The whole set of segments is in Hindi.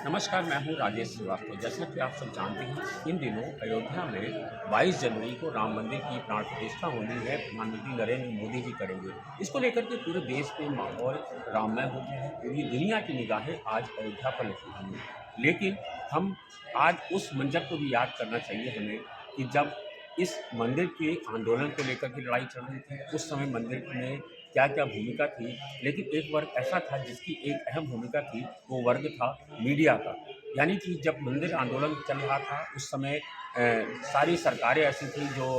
नमस्कार, मैं हूं राजेश श्रीवास्तव। जैसा कि आप सब जानते हैं, इन दिनों अयोध्या में 22 जनवरी को राम मंदिर की प्राण प्रतिष्ठा होनी है। प्रधानमंत्री नरेंद्र मोदी जी करेंगे। इसको लेकर के पूरे देश में माहौल राममय हो गया है। पूरी दुनिया की निगाहें आज अयोध्या पर लगी हुई हैं। लेकिन हम आज उस मंजर को भी याद करना चाहिए हमें कि जब इस मंदिर के आंदोलन को लेकर के लड़ाई चल रही थी, उस समय मंदिर में क्या क्या भूमिका थी। लेकिन एक वर्ग ऐसा था जिसकी एक अहम भूमिका थी, वो वर्ग था मीडिया का। यानी कि जब मंदिर आंदोलन चल रहा था उस समय सारी सरकारें ऐसी थी जो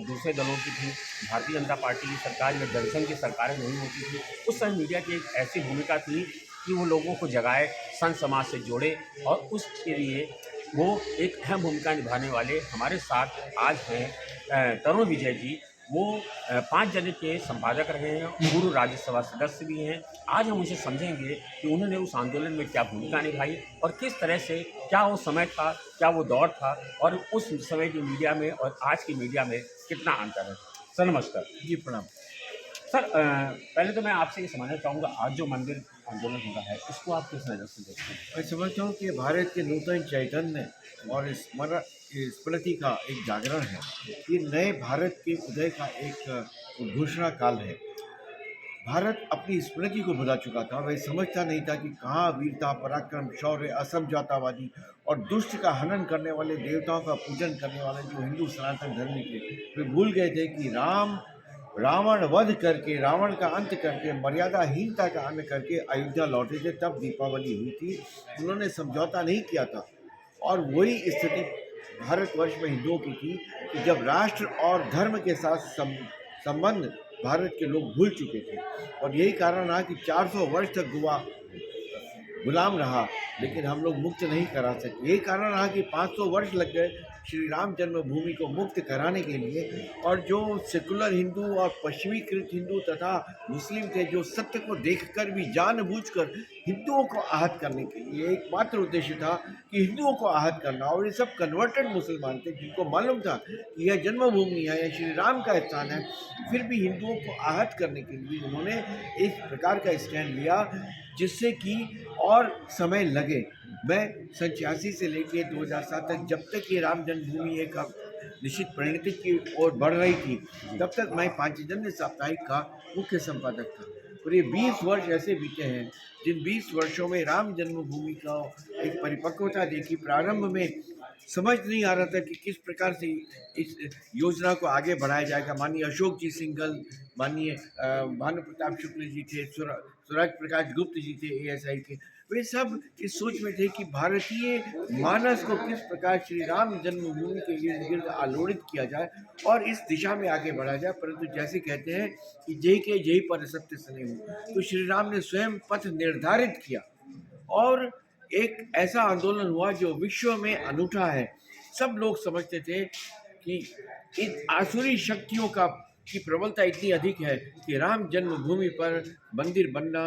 दूसरे दलों की थी। भारतीय जनता पार्टी की सरकार या जनसंघ की सरकारें नहीं होती थी। उस समय मीडिया की एक ऐसी भूमिका थी कि वो लोगों को जगाए, संत समाज से जोड़े, और उसके लिए वो एक अहम भूमिका निभाने वाले हमारे साथ आज हैं तरुण विजय जी। वो 5 जने के संपादक रहे हैं, पूर्व राज्यसभा सदस्य भी हैं। आज हम उनसे समझेंगे कि उन्होंने उस आंदोलन में क्या भूमिका निभाई और किस तरह से, क्या वो समय था, क्या वो दौर था, और उस समय की मीडिया में और आज की मीडिया में कितना अंतर है। सर नमस्कार। जी प्रणाम। सर पहले तो मैं आपसे ये समझना चाहूँगा, आज जो मंदिर आंदोलन हो रहा है उसको आप किस नज़र से देखते हैं। मैं समझता हूँ कि भारत के नूतन चैतन्य और स्मृति का एक जागरण है। ये नए भारत के उदय का एक घोषणा काल है। भारत अपनी स्मृति को भुला चुका था। वह समझता नहीं था कि कहाँ वीरता, पराक्रम, शौर्य, असमझौतावादी और दुष्ट का हनन करने वाले, देवताओं का पूजन करने वाले जो हिंदू सनातन धर्म थे, वे भूल गए थे कि रावण वध करके, रावण का अंत करके, मर्यादाहीनता का अंत करके अयोध्या लौटे थे। तब दीपावली हुई थी। उन्होंने समझौता नहीं किया था। और वही स्थिति भारतवर्ष में हिंदुओं की थी कि जब राष्ट्र और धर्म के साथ संबंध भारत के लोग भूल चुके थे। और यही कारण रहा कि 400 वर्ष तक गुलाम रहा, लेकिन हम लोग मुक्त नहीं करा सके। यही कारण रहा कि 500 वर्ष लग गए श्री राम जन्मभूमि को मुक्त कराने के लिए। और जो सेकुलर हिंदू और पश्चिमीकृत हिंदू तथा मुस्लिम थे, जो सत्य को देखकर भी जानबूझकर हिंदुओं को आहत करने के लिए, एकमात्र उद्देश्य था कि हिंदुओं को आहत करना। और ये सब कन्वर्टेड मुसलमान थे जिनको मालूम था कि यह जन्मभूमि है, यह श्री राम का स्थान है। फिर भी हिंदुओं को आहत करने के लिए उन्होंने एक प्रकार का स्टैंड लिया जिससे कि और समय लगे। मैं 86 से लेकर 2007 तक, जब तक ये राम जन्मभूमि एक निश्चित परिणति की ओर बढ़ रही थी, तब तक मैं पांचजन्य साप्ताहिक का मुख्य संपादक था। और ये 20 वर्ष ऐसे बीते हैं जिन 20 वर्षों में राम जन्मभूमि का एक परिपक्वता देखी। प्रारंभ में समझ नहीं आ रहा था कि किस प्रकार से इस योजना को आगे बढ़ाया जाएगा। माननीय अशोक जी सिंघल, माननीय भानु प्रताप शुक्ल जी थे, सूरज प्रकाश गुप्त जी थे ASI के, वे सब इस सोच में थे कि भारतीय मानस को किस प्रकार श्री राम जन्मभूमि के इर्द गिर्द आलोड़ित किया जाए और इस दिशा में आगे बढ़ा जाए। परंतु जैसे कहते हैं कि जय के जय पर सत्य सने हो, तो श्री राम ने स्वयं पथ निर्धारित किया और एक ऐसा आंदोलन हुआ जो विश्व में अनूठा है। सब लोग समझते थे कि इन आसुरी शक्तियों की प्रबलता इतनी अधिक है कि राम जन्मभूमि पर मंदिर बनना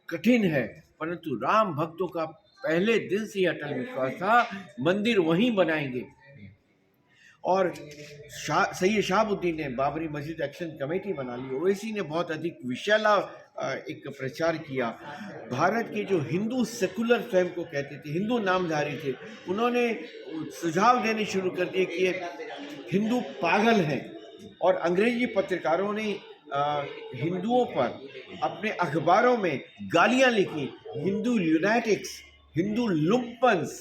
कठिन है, परंतु राम भक्तों का पहले दिन से अटल विश्वास था, मंदिर वहीं बनाएंगे। और सैयद शहाबुद्दीन ने बाबरी मस्जिद एक्शन कमेटी बना ली। ओवैसी ने बहुत अधिक विशाला एक प्रचार किया। भारत के जो हिंदू सेकुलर स्वयं को कहते थे, हिंदू नामधारी थे, उन्होंने सुझाव देने शुरू कर दिए कि ये हिंदू पागल हैं। और अंग्रेजी पत्रकारों ने हिंदुओं पर अपने अखबारों में गालियां लिखी, हिंदू ल्यूनाटिक्स, हिंदू लुम्पन्स,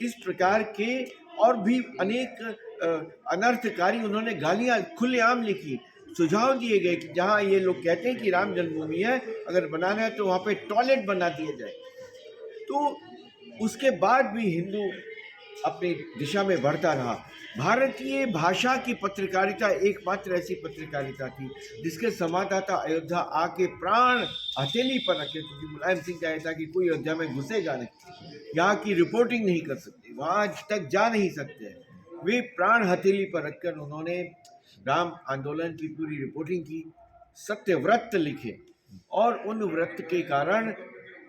इस प्रकार के और भी अनेक अनर्थकारी उन्होंने गालियां खुलेआम लिखी। सुझाव दिए गए कि जहां ये लोग कहते हैं कि राम जन्मभूमि है, अगर बनाना है तो वहां पे टॉयलेट बना दिया जाए। तो उसके बाद भी हिंदू अपनी दिशा में बढ़ता रहा। भारतीय भाषा की पत्रकारिता एकमात्र ऐसी पत्रकारिता थी जिसके संवाददाता अयोध्या आके प्राण हथेली पर रखे थे। मुलायम सिंह का ऐसा कि कोई अयोध्या में घुसेगा नहीं, यहाँ की रिपोर्टिंग नहीं कर सकते, वहाँ तक जा नहीं सकते। वे प्राण हथेली पर रखकर उन्होंने राम आंदोलन की पूरी रिपोर्टिंग की, सत्य व्रत लिखे और उन व्रत के कारण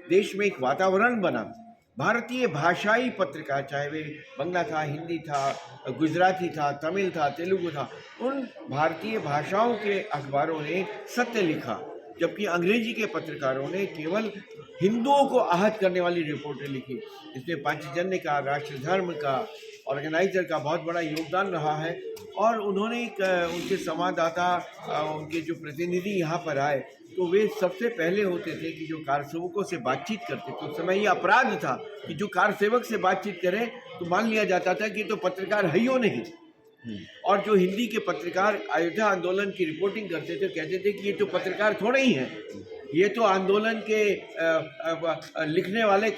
देश में एक वातावरण बना। भारतीय भाषाई पत्रकार, चाहे वे बंगला था, हिंदी था, गुजराती था, तमिल था, तेलुगु था, उन भारतीय भाषाओं के अखबारों ने सत्य लिखा जबकि अंग्रेजी के पत्रकारों ने केवल हिंदुओं को आहत करने वाली रिपोर्टें लिखी। इसमें पांचजन्य का, राष्ट्र धर्म का, ऑर्गेनाइजर का बहुत बड़ा योगदान रहा है। और उन्होंने उनके संवाददाता, उनके जो प्रतिनिधि यहाँ पर आए, तो वे सबसे पहले होते थे कि जो कार सेवकों से बातचीत करते थे। उस समय ये अपराध था कि जो कार सेवक से बातचीत करे तो मान लिया जाता था कि ये तो पत्रकार है ही नहीं। और जो हिंदी के पत्रकार अयोध्या आंदोलन की रिपोर्टिंग करते थे, कहते थे कि ये तो पत्रकार थोड़े ही हैं, ये तो आंदोलन के लिखने वाले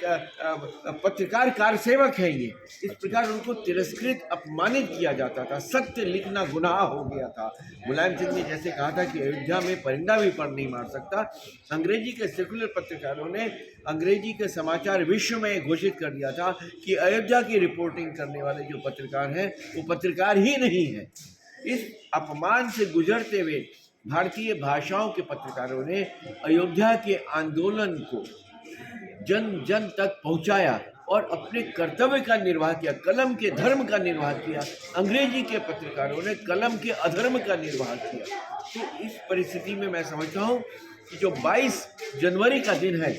पत्रकार कार सेवक हैं ये। इस प्रकार उनको तिरस्कृत, अपमानित किया जाता था। सत्य लिखना गुनाह हो गया था। मुलायम सिंह ने जैसे कहा था कि अयोध्या में परिंदा भी पर नहीं मार सकता, अंग्रेजी के सेकुलर पत्रकारों ने अंग्रेजी के समाचार विश्व में घोषित कर दिया था कि अयोध्या की रिपोर्टिंग करने वाले जो पत्रकार हैं वो पत्रकार ही नहीं है। इस अपमान से गुजरते हुए भारतीय भाषाओं के पत्रकारों ने अयोध्या के आंदोलन को जन जन तक पहुंचाया और अपने कर्तव्य का निर्वाह किया, कलम के धर्म का निर्वाह किया। अंग्रेजी के पत्रकारों ने कलम के अधर्म का निर्वाह किया। तो इस परिस्थिति में मैं समझता हूँ कि जो 22 जनवरी का दिन है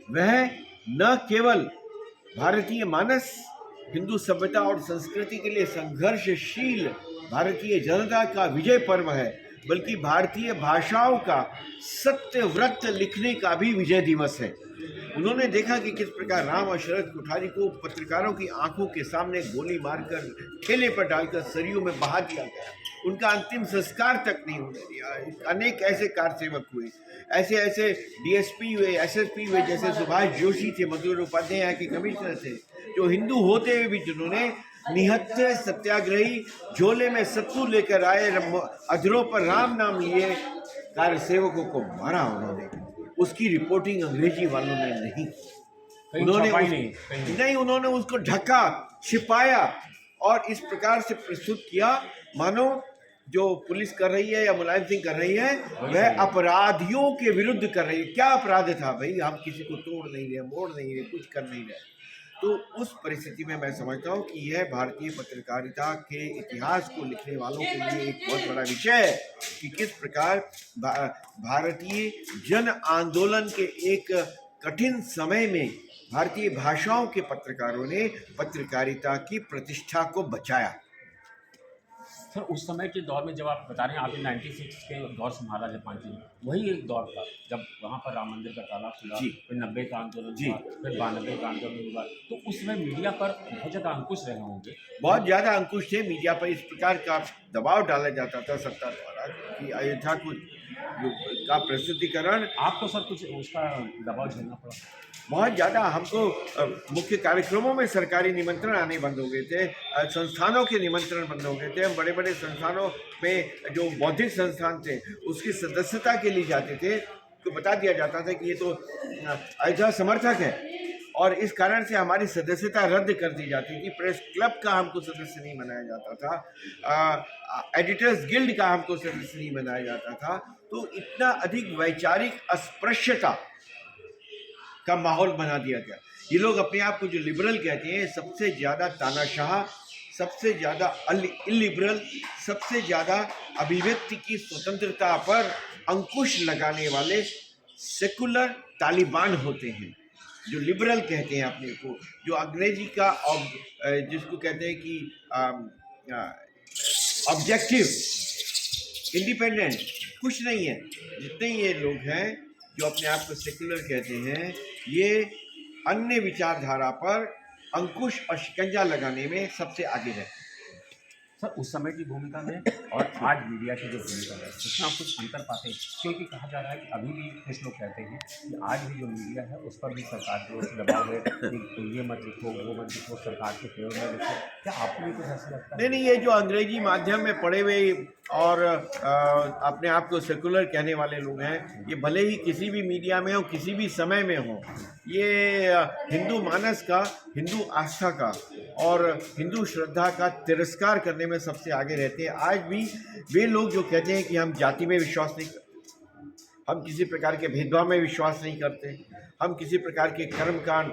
वह न केवल भारतीय मानस, हिंदू सभ्यता और संस्कृति के लिए संघर्षशील भारतीय जनता का विजय पर्व है, बल्कि भारतीय भाषाओं का सत्य व्रत लिखने का भी विजय दिवस है। उन्होंने देखा कि किस प्रकार राम और शरद कोठारी को पत्रकारों की आंखों के सामने गोली मारकर ठेले पर डालकर सरयू में बहा दिया गया। उनका अंतिम संस्कार तक नहीं होने दिया। अनेक ऐसे कार सेवक हुए, ऐसे ऐसे डीएसपी हुए, एसएसपी हुए, जैसे सुभाष जोशी थे, मधुर उपाध्याय के कमिश्नर थे, जो हिंदू होते हुए भी जिन्होंने निहत्थे सत्याग्रही झोले में सत्तू लेकर आए, अधरों पर राम नाम लिए कार्य सेवकों को मारा उन्होंने। उसकी रिपोर्टिंग अंग्रेजी वालों ने नहीं, उन्होंने उसको ढका, छिपाया और इस प्रकार से प्रस्तुत किया मानो जो पुलिस कर रही है या मुलायम सिंह कर रही है वह अपराधियों के विरुद्ध कर रही है। क्या अपराध था भाई? हम किसी को तोड़ नहीं रहे, मोड़ नहीं रहे, कुछ कर नहीं रहे। तो उस परिस्थिति में मैं समझता हूँ कि यह भारतीय पत्रकारिता के इतिहास को लिखने वालों के लिए एक बहुत बड़ा विषय है कि किस प्रकार भारतीय जन आंदोलन के एक कठिन समय में भारतीय भाषाओं के पत्रकारों ने पत्रकारिता की प्रतिष्ठा को बचाया। सर, उस समय के दौर में जब आप बता रहे हैं, आपने 96 के दौर संभाला जापान जी, वही एक दौर था जब वहाँ पर राम मंदिर का ताला खुला, फिर 90 का आंदोलन हुआ, फिर 92 का आंदोलन हुआ। तो उस समय मीडिया पर बहुत ज़्यादा अंकुश रहे होंगे। बहुत ज़्यादा अंकुश थे मीडिया पर। इस प्रकार का दबाव डाला जाता था सरकार द्वारा कि अयोध्या को का प्रस्तुतिकरण। आपको सर कुछ उसका दबाव झेलना पड़ा? बहुत ज़्यादा। हमको मुख्य कार्यक्रमों में सरकारी निमंत्रण आने बंद हो गए थे, संस्थानों के निमंत्रण बंद हो गए थे। हम बड़े बड़े संस्थानों में जो बौद्धिक संस्थान थे उसकी सदस्यता के लिए जाते थे तो बता दिया जाता था कि ये तो अयोध्या समर्थक है और इस कारण से हमारी सदस्यता रद्द कर दी जाती थी। प्रेस क्लब का हमको सदस्य नहीं बनाया जाता था, एडिटर्स गिल्ड का हमको सदस्य नहीं बनाया जाता था। तो इतना अधिक वैचारिक अस्पृश्यता का माहौल बना दिया गया। ये लोग अपने आप को जो लिबरल कहते हैं, सबसे ज़्यादा तानाशाह, सबसे ज़्यादा इलिबरल, सबसे ज़्यादा अभिव्यक्ति की स्वतंत्रता पर अंकुश लगाने वाले सेकुलर तालिबान होते हैं। जो लिबरल कहते हैं अपने को, जो अंग्रेजी का जिसको कहते हैं कि ऑब्जेक्टिव, इंडिपेंडेंट, कुछ नहीं है। जितने ये लोग हैं जो अपने आप को सेकुलर कहते हैं, ये अन्य विचारधारा पर अंकुश और शिकंजा लगाने में सबसे आगे रहते हैं। सर, उस समय की भूमिका में और आज मीडिया की जो भूमिका है उसमें आप कुछ अंतर पाते हैं? क्योंकि कहा जा रहा है कि अभी भी कुछ लोग कहते हैं कि आज भी जो मीडिया है उस पर भी सरकार की ओर से दबाव है कि ये मत लिखो, वो मत लिखो, सरकार के प्रयोग में लिखो। क्या आपको भी कुछ ऐसा लगता है? नहीं, ये जो अंग्रेजी माध्यम में पढ़े हुए और अपने आप को सेकुलर कहने वाले लोग हैं, ये भले ही किसी भी मीडिया में हो, किसी भी समय में हो, ये हिंदू मानस का, हिंदू आस्था का और हिंदू श्रद्धा का तिरस्कार करने में सबसे आगे रहते हैं। आज भी वे लोग जो कहते हैं कि हम जाति में विश्वास नहीं करते, हम किसी प्रकार के भेदभाव में विश्वास नहीं करते, हम किसी प्रकार के कर्मकांड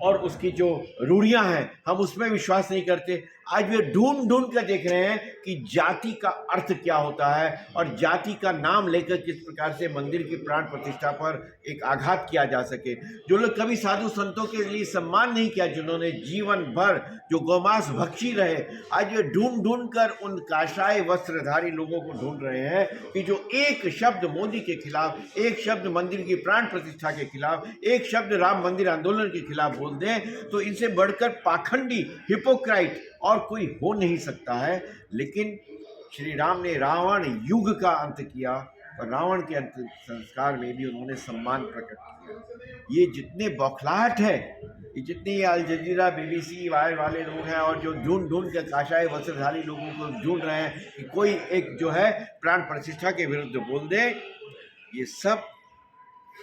और उसकी जो रूढ़ियाँ हैं हम उसमें विश्वास नहीं करते, आज वे ढूंढ ढूंढ कर देख रहे हैं कि जाति का अर्थ क्या होता है और जाति का नाम लेकर किस प्रकार से मंदिर की प्राण प्रतिष्ठा पर एक आघात किया जा सके। जो लोग कभी साधु संतों के लिए सम्मान नहीं किया, जिन्होंने जीवन भर जो गौमांस भक्षी रहे, आज वे ढूंढ ढूंढ कर उन काशाय वस्त्रधारी लोगों को ढूंढ रहे हैं कि जो एक शब्द मोदी के खिलाफ, एक शब्द मंदिर की प्राण प्रतिष्ठा के खिलाफ, एक शब्द राम मंदिर आंदोलन के खिलाफ बोल दें, तो इनसे बढ़कर पाखंडी, हिपोक्राइट और कोई हो नहीं सकता है। लेकिन श्री राम ने रावण युग का अंत किया और रावण के अंत संस्कार में भी उन्होंने सम्मान प्रकट किया। ये जितने बौखलाहट है, ये जितने अल जजीरा, BBC वाले लोग हैं और जो ढूंढ ढूंढ कर काशाय वस्त्रधारी लोगों को ढूंढ रहे हैं कि कोई एक जो है प्राण प्रतिष्ठा के विरुद्ध बोल दे, ये सब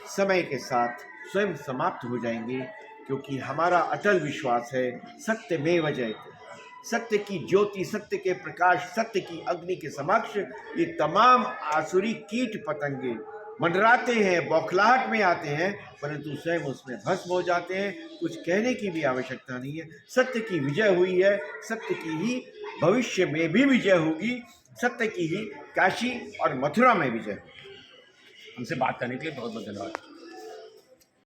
समय के साथ स्वयं समाप्त हो जाएंगे, क्योंकि हमारा अटल विश्वास है सत्यमेव जयते। सत्य की ज्योति, सत्य के प्रकाश, सत्य की अग्नि के समक्ष ये तमाम आसुरी कीट पतंगे मंडराते हैं, बौखलाहट में आते हैं, परंतु स्वयं उसमें भस्म हो जाते हैं। कुछ कहने की भी आवश्यकता नहीं है। सत्य की विजय हुई है, सत्य की ही भविष्य में भी विजय होगी, सत्य की ही काशी और मथुरा में विजय होगी। हमसे बात करने के लिए बहुत बहुत धन्यवाद।